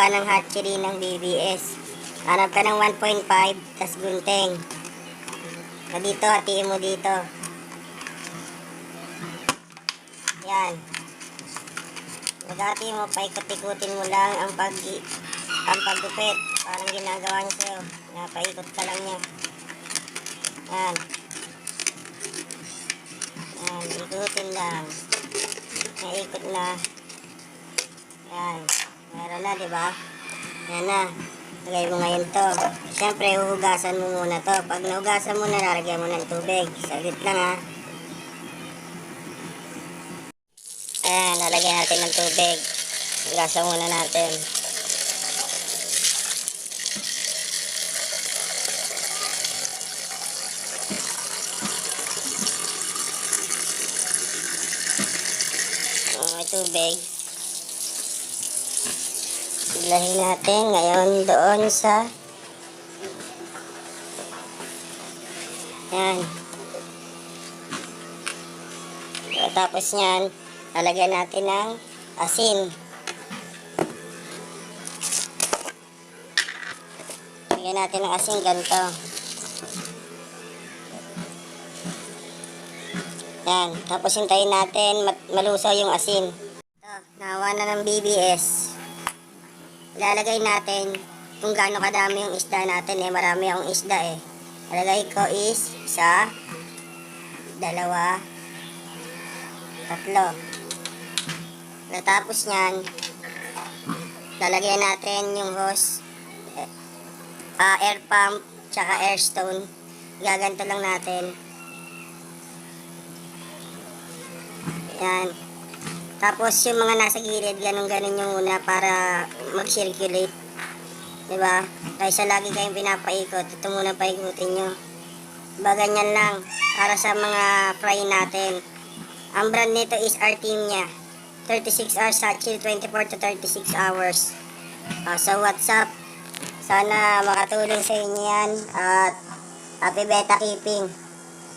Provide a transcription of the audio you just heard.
ka ng hatchery ng BBS. Hanap ka ng 1.5, tas gunting. Dito, hatiin mo dito. Yan. Magati mo, paikot-ikutin mo lang ang paggupit. Parang ginagawa niya sa'yo. Napaikot ka lang niya. Yan. Yan, ikutin lang. Naikot na. Yan. Meron na, diba? Yan na. Lagay mo ngayon to. Siyempre, huhugasan mo muna to. Pag nahugasan mo na, lalagyan mo ng tubig. Saglit lang ha. Ayan, lalagyan natin ng tubig. Hugasan muna natin. May tubig. Ilahin natin ngayon doon sa yan. Tapos yan, lalagyan natin ng asin. Lagyan natin ng asin ganito. Yan, tapos hintayin natin malusaw yung asin. Ito, nahawa na ng BBS. Ilalagay natin kung gaano kadami yung isda natin eh. Marami akong isda eh. Ilalagay ko is 1, 2, 3. Tapos nyan, lalagyan natin yung hose, air pump, tsaka air stone. Gaganto lang natin. Yan. Tapos yung mga nasa gilid, ganun-ganun yung una para mag-circulate. Diba? Kaysa lagi kayong pinapaikot, ito muna paikutin nyo. Diba, ganyan lang. Para sa mga fry natin. Ang brand nito is Artemia. 36 hours hatchery, 24 to 36 hours. So what's up? Sana makatulong sa inyo yan. At happy beta keeping.